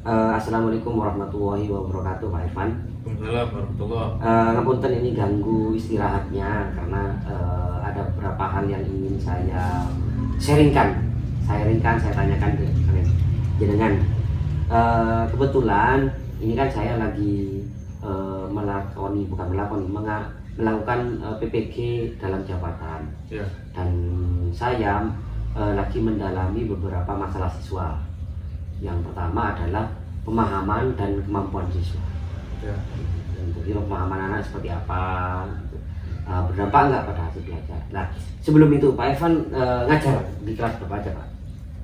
Assalamualaikum warahmatullahi wabarakatuh, Pak Irfan. Waalaikumsalam warahmatullahi. Ngapunten, ini ganggu istirahatnya karena ada beberapa hal yang ingin saya sharingkan. Saya tanyakan ke kalian. Jenengan, kebetulan ini kan saya lagi melakukan PPG dalam jabatan. Ya. Dan saya lagi mendalami beberapa masalah siswa. Yang pertama adalah pemahaman dan kemampuan siswa. Ya. Untuk pemahaman anak seperti apa, berdampak enggak pada hasil belajar. Nah, sebelum itu Pak Irfan ngajar di kelas berapa aja, Pak?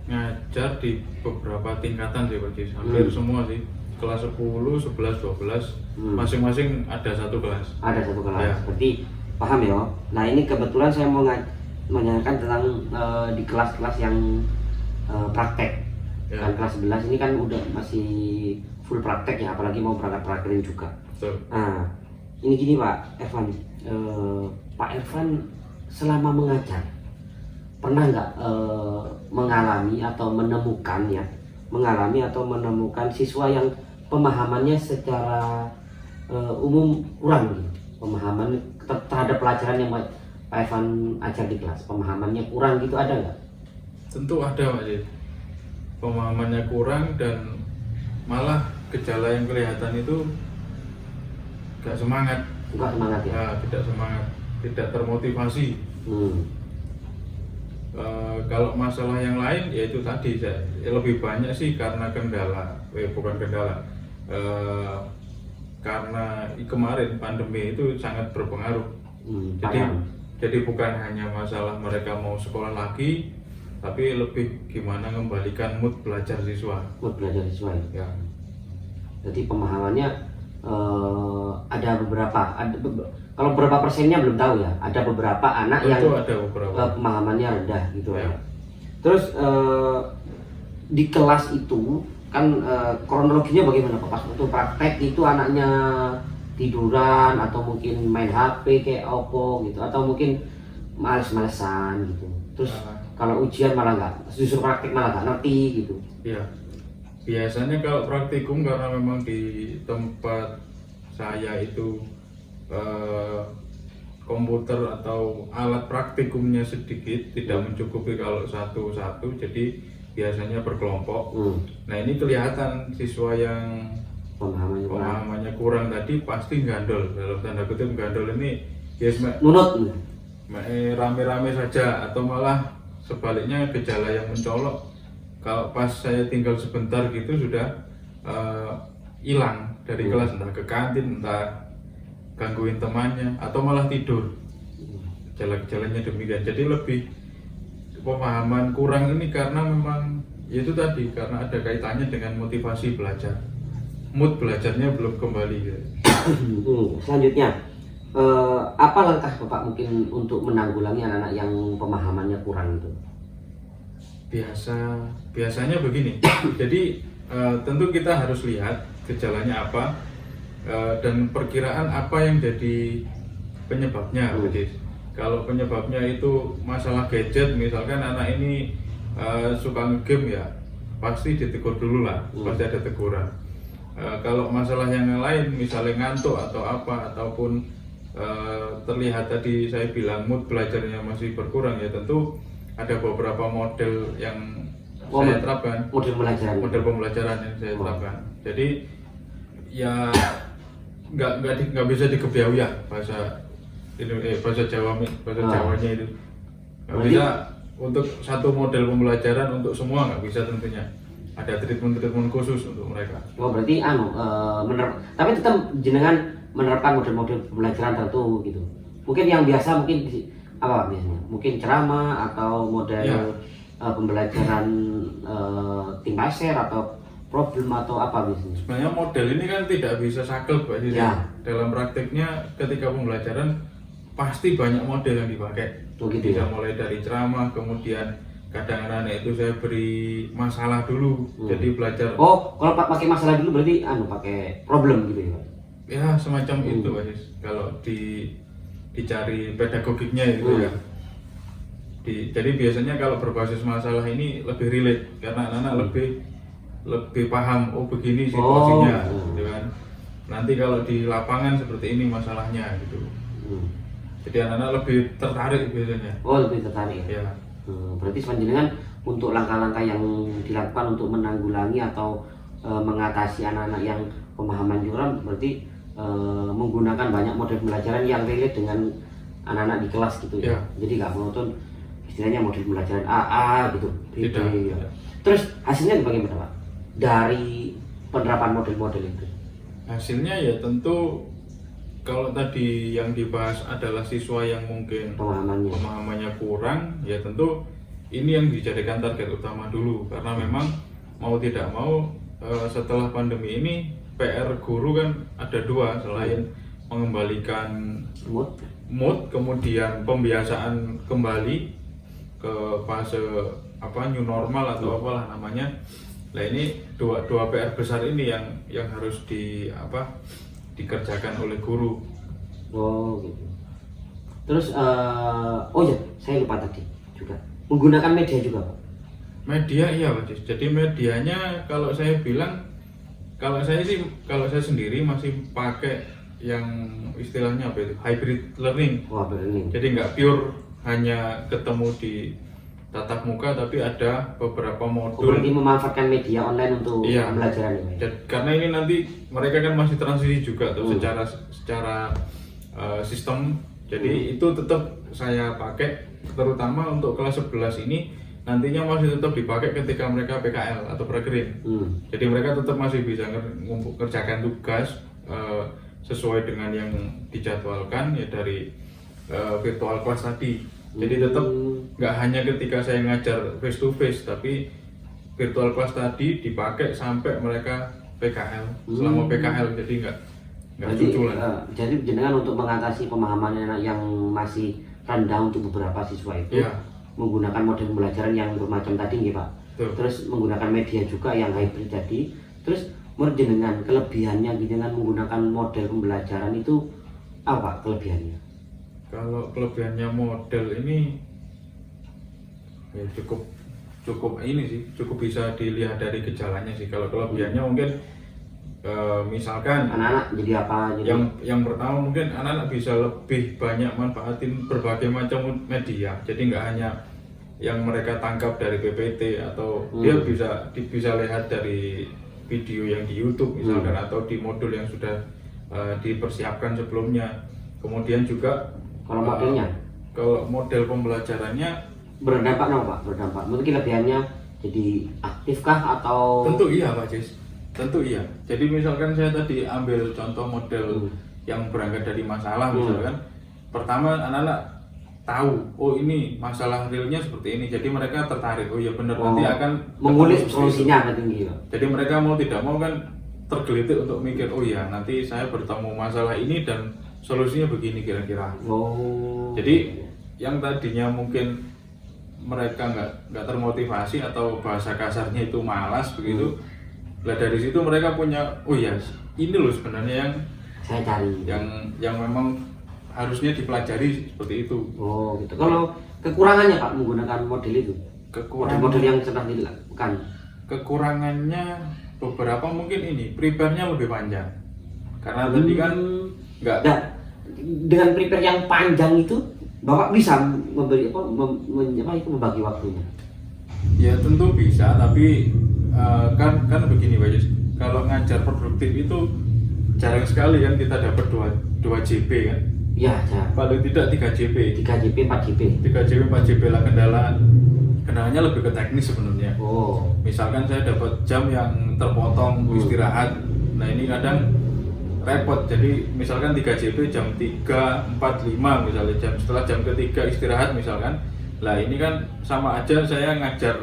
Ngajar di beberapa tingkatan sih Pak Jis, hampir semua sih. Kelas 10, 11, 12, masing-masing ada satu kelas. Ada satu kelas. Ya. Seperti paham ya. Nah, ini kebetulan saya mau menanyakan tentang di kelas-kelas yang praktek. Ya. Dan kelas 11 ini kan udah masih full praktek ya, apalagi mau berangkat prakerin juga. Betul. Nah, ini gini Pak Irfan, Pak Irfan selama mengajar pernah nggak mengalami atau menemukan siswa yang pemahamannya secara umum kurang gitu, pemahaman terhadap pelajaran yang Pak Irfan ajar di kelas, pemahamannya kurang gitu, ada nggak? Tentu ada Pak Jis. Pemahamannya kurang dan malah gejala yang kelihatan itu gak semangat. Nggak semangat ya? Ya, tidak semangat, tidak termotivasi. Kalau masalah yang lain yaitu tadi lebih banyak sih karena karena kemarin pandemi itu sangat berpengaruh. Jadi bukan hanya masalah mereka mau sekolah lagi, tapi lebih gimana mengembalikan mood belajar siswa. Mood belajar siswa Ya. Jadi pemahamannya ada kalau berapa persennya belum tahu ya. Ada beberapa anak yang ada beberapa pemahamannya rendah gitu ya. Terus di kelas itu kan kronologinya bagaimana Pak? Pas waktu praktek itu anaknya tiduran atau mungkin main HP kayak opo gitu, atau mungkin males-malesan gitu. Terus kalau ujian malah nggak, justru praktek malah nggak ngerti gitu. Iya. Biasanya kalau praktikum karena memang di tempat saya itu komputer atau alat praktikumnya sedikit, tidak mencukupi kalau satu-satu, jadi biasanya berkelompok. Nah, ini kelihatan siswa yang pemahamannya kurang tadi pasti gandol, dalam tanda kutip gandol ini yes, nunut rame-rame saja, atau malah sebaliknya gejala yang mencolok kalau pas saya tinggal sebentar gitu sudah hilang dari kelas, entah ke kantin, entah gangguin temannya, atau malah tidur. Gejala-gejalanya demikian. Jadi lebih pemahaman kurang ini karena memang itu tadi, karena ada kaitannya dengan motivasi belajar, mood belajarnya belum kembali gitu. Selanjutnya apa langkah Bapak mungkin untuk menanggulangi anak-anak yang pemahamannya kurang itu? Biasanya begini. Jadi tentu kita harus lihat gejalanya apa dan perkiraan apa yang jadi penyebabnya. Kalau penyebabnya itu masalah gadget, misalkan anak ini suka ngegame, ya pasti ditegur dulu lah, pasti ada teguran. Kalau masalah yang lain, misalnya ngantuk atau apa, ataupun terlihat tadi saya bilang mood belajarnya masih berkurang, ya tentu ada beberapa model yang saya terapkan, model pembelajaran yang saya terapkan. Jadi ya nggak bisa dikebiawi ya bahasa Jawanya itu nggak bisa untuk satu model pembelajaran untuk semua, nggak bisa tentunya. Ada treatment khusus untuk mereka. Berarti tapi tetap jenengan menerapkan model-model pembelajaran tertentu gitu. Mungkin yang biasa mungkin apa biasanya? Mungkin ceramah atau model pembelajaran timbaser atau problem atau apa biasanya? Sebenarnya model ini kan tidak bisa saklek Pak Jis. Dalam prakteknya ketika pembelajaran pasti banyak model yang dipakai. Bisa mulai dari ceramah, kemudian kadang anak-anak itu saya beri masalah dulu, jadi belajar. Kalau pakai masalah dulu berarti pakai problem gitu ya? Ya semacam itu Pak Jis. Kalau dicari pedagogiknya gitu ya. Jadi biasanya kalau berbasis masalah ini lebih relate karena anak-anak lebih lebih paham, oh begini situasinya, Oh. gitu kan. Nanti kalau di lapangan seperti ini masalahnya gitu. Hmm. Jadi anak-anak lebih tertarik biasanya. Oh, lebih tertarik ya. Ya, Berarti panjenengan untuk langkah-langkah yang dilakukan untuk menanggulangi atau mengatasi anak-anak yang pemahaman kurang, berarti menggunakan banyak model pembelajaran yang relate dengan anak-anak di kelas gitu ya. Ya. Jadi nggak monoton, istilahnya model pembelajaran A gitu, B, Tidak, B. tidak. Terus hasilnya bagaimana Pak? Dari penerapan model-model itu? hasilnya ya tentu kalau tadi yang dibahas adalah siswa yang mungkin Pemahamannya. pemahamannya kurang, ya tentu ini yang dijadikan target utama dulu karena memang mau tidak mau setelah pandemi ini PR guru kan ada dua, selain mengembalikan mood, kemudian pembiasaan kembali ke fase new normal atau apalah namanya. Nah ini dua PR besar ini yang harus dikerjakan oleh guru. Oh gitu. Terus oh ya, saya lupa tadi juga menggunakan media juga Pak. Media iya Pak Jis. Jadi medianya kalau saya bilang, kalau saya sendiri masih pakai yang istilahnya apa itu, hybrid learning. Wah, berani. Jadi nggak pure hanya ketemu di tatap muka, tapi ada beberapa modul. Berarti memanfaatkan media online untuk Iya. pembelajaran ini. Karena ini nanti mereka kan masih transisi juga tuh secara sistem. Jadi itu tetap saya pakai, terutama untuk kelas 11 ini nantinya masih tetap dipakai ketika mereka PKL atau pragreen. Jadi mereka tetap masih bisa ngerjakan tugas sesuai dengan yang dijadwalkan ya dari virtual class tadi. Jadi tetap nggak hanya ketika saya ngajar face to face, tapi virtual class tadi dipakai sampai mereka PKL, selama PKL, jadi nggak Berarti, cuculan. jadi jenengan untuk mengatasi pemahaman anak yang masih rendah untuk beberapa siswa itu Iya. menggunakan model pembelajaran yang bermacam tadi nggih Pak. Betul. Terus menggunakan media juga yang hybrid tadi. Terus menurut jenengan kelebihannya jenengan menggunakan model pembelajaran itu apa kelebihannya? Kalau kelebihannya model ini ya cukup ini sih, cukup bisa dilihat dari gejalanya sih. Kalau kelebihannya mungkin misalkan Anak-anak jadi apa? Jadi yang pertama mungkin anak-anak bisa lebih banyak manfaatin berbagai macam media. Jadi nggak hanya yang mereka tangkap dari PPT atau dia bisa lihat dari video yang di YouTube misalkan atau di modul yang sudah dipersiapkan sebelumnya. Kemudian juga kalau modelnya kalau model pembelajarannya berdampak nggak Pak? Berdampak. Mungkin kelebihannya jadi aktifkah atau tentu iya Pak Jis. Tentu iya. Jadi misalkan saya tadi ambil contoh model yang berangkat dari masalah misalkan. Pertama anak-anak tahu, oh ini masalah realnya seperti ini. Jadi mereka tertarik, oh ya benar nanti akan mengulik ketemu solusinya akan tinggi Pak. Jadi mereka mau tidak mau kan tergelitik untuk mikir, oh ya nanti saya bertemu masalah ini dan solusinya begini kira-kira. Oh. Jadi yang tadinya mungkin mereka nggak termotivasi atau bahasa kasarnya itu malas begitu. Lah dari situ mereka punya, oh ya ini loh sebenarnya saya cari yang memang harusnya dipelajari seperti itu. Oh gitu. Kalau kekurangannya Pak menggunakan model itu, model yang sedang dilakukan. Kekurangannya beberapa mungkin ini prepare-nya lebih panjang karena tadi kan nggak. Nah, dengan prepare yang panjang itu Bapak bisa memberi membagi waktunya. Ya tentu bisa, tapi kan begini Pak Yus. Kalau ngajar produktif itu jarang sekali kan kita dapat 2 JP kan. Ya, ya. Paling tidak 3 JP. 3 JP, 4 JP. 3 JP, 4 JP lah kendalanya lebih ke teknis sebenarnya. Oh. Misalkan saya dapat jam yang terpotong istirahat. Nah, ini kadang repot. Jadi misalkan 3 JP jam 3.45 misalnya setelah jam ketiga istirahat misalkan. Lah ini kan sama aja saya ngajar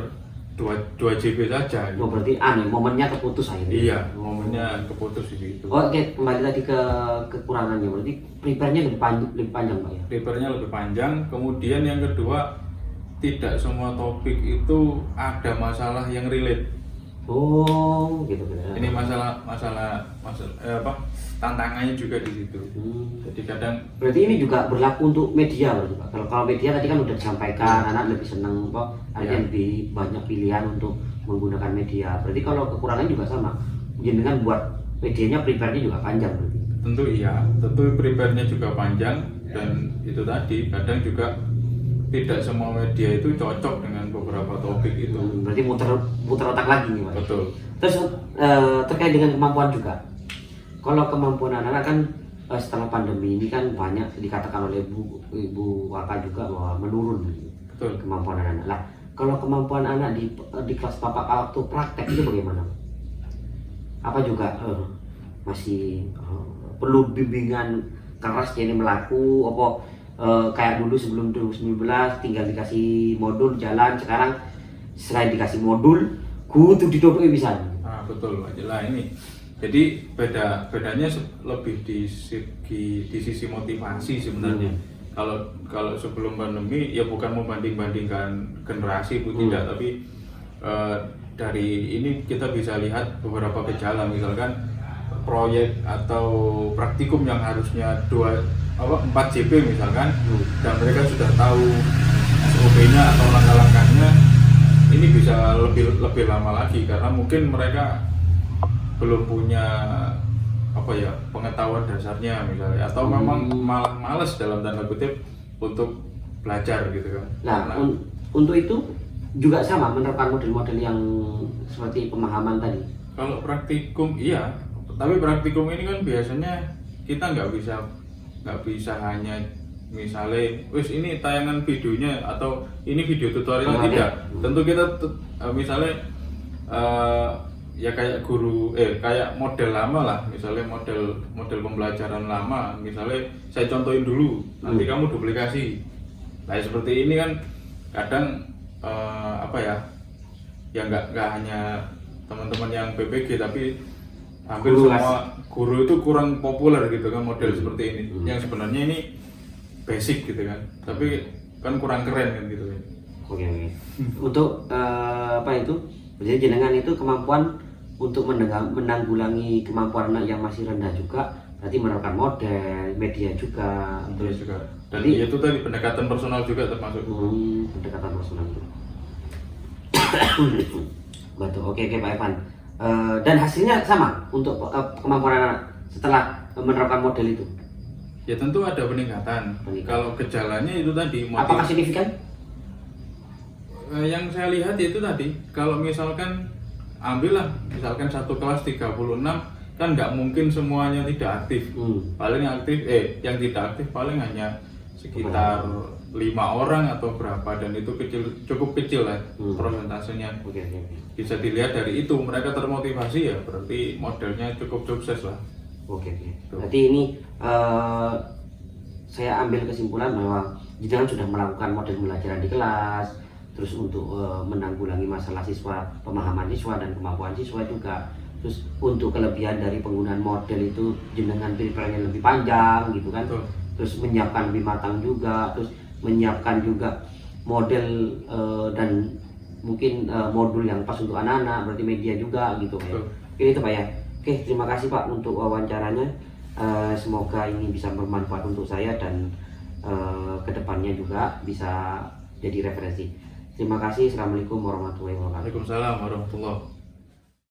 2 JP saja. Oh, berarti momennya terputus akhirnya. Iya, momennya keputus di situ. Oh, oke, kembali tadi ke kekurangannya. Berarti prepare-nya lebih panjang Pak ya. Prepare-nya lebih panjang. Kemudian yang kedua, tidak semua topik itu ada masalah yang relate. Oh, gitu benar. Ini masalah tantangannya juga di situ. Jadi kadang berarti ini juga berlaku untuk media berarti Pak. Kalau media tadi kan udah disampaikan, anak lebih senang Pak, artinya lebih banyak pilihan untuk menggunakan media. Berarti kalau kekurangan juga sama, jenengan buat medianya prepare-nya juga panjang berarti. Tentu iya, tentu prepare-nya juga panjang, dan itu tadi kadang juga tidak semua media itu cocok dengan beberapa topik itu. Berarti muter otak lagi nih Mas. Betul. Terus terkait dengan kemampuan juga. Kalau kemampuan anak-anak kan setelah pandemi ini kan banyak dikatakan oleh Ibu Waka juga bahwa menurun Betul. kemampuan anak-anak. Lah, kalau kemampuan anak di kelas Bapak waktu praktek itu bagaimana? Apa juga masih perlu bimbingan keras jadi melaku apa kayak dulu sebelum 2019 tinggal dikasih modul jalan, sekarang selain dikasih modul kudu didobrak bisa. Ah, betul Pak Jela ini. Jadi bedanya lebih di sisi motivasi sebenarnya. Kalau sebelum pandemi ya bukan membanding-bandingkan generasi itu tidak, tapi dari ini kita bisa lihat beberapa gejala, misalkan proyek atau praktikum yang harusnya 4 JP misalkan, dan mereka sudah tahu SOP-nya atau langkah-langkahnya, ini bisa lebih lama lagi karena mungkin mereka belum punya pengetahuan dasarnya misalnya, atau memang malah males dalam tanda kutip untuk belajar gitu kan. Nah, untuk itu juga sama menerapkan model-model yang seperti pemahaman tadi. Kalau praktikum iya, tapi praktikum ini kan biasanya kita nggak bisa hanya misalnya wis ini tayangan videonya atau ini video tutorialnya, tidak. Tentu kita misalnya ya kayak kayak model lama lah, misalnya model pembelajaran lama, misalnya saya contohin dulu, nanti kamu duplikasi. Nah seperti ini kan kadang ya nggak hanya teman-teman yang PPG, tapi hampir semua guru itu kurang populer gitu kan model seperti ini, yang sebenarnya ini basic gitu kan, tapi kan kurang keren kan gitu kan. Oke. Untuk jadi jenengan itu kemampuan untuk menanggulangi kemampuan anak yang masih rendah juga, berarti menerapkan model, media juga, Terus juga. Dan itu tadi pendekatan personal juga termasuk. Pendekatan personal itu. Betul. Oke Pak Evan. Dan hasilnya sama untuk kemampuan anak setelah menerapkan model itu. Ya tentu ada peningkatan. Kalau gejalanya itu tadi. Apakah signifikan? Yang saya lihat itu tadi, kalau misalkan ambillah misalkan satu kelas 36, kan nggak mungkin semuanya tidak aktif. Paling aktif yang tidak aktif paling hanya sekitar 5 orang atau berapa, dan itu cukup kecil lah persentasenya. Bisa dilihat dari itu mereka termotivasi, ya berarti modelnya cukup sukses lah. Berarti ini saya ambil kesimpulan bahwa jenengan sudah melakukan model pembelajaran di kelas, terus untuk menanggulangi masalah siswa, pemahaman siswa dan kemampuan siswa juga. Terus untuk kelebihan dari penggunaan model itu jenengan prepare-nya lebih panjang gitu kan. Terus menyiapkan lebih matang juga, terus menyiapkan juga model dan mungkin modul yang pas untuk anak-anak, berarti media juga gitu ya. Ini itu Pak ya. Oke, terima kasih Pak untuk wawancaranya. Semoga ini bisa bermanfaat untuk saya dan kedepannya juga bisa jadi referensi. Terima kasih. Assalamualaikum warahmatullahi wabarakatuh. Waalaikumsalam warahmatullahi wabarakatuh.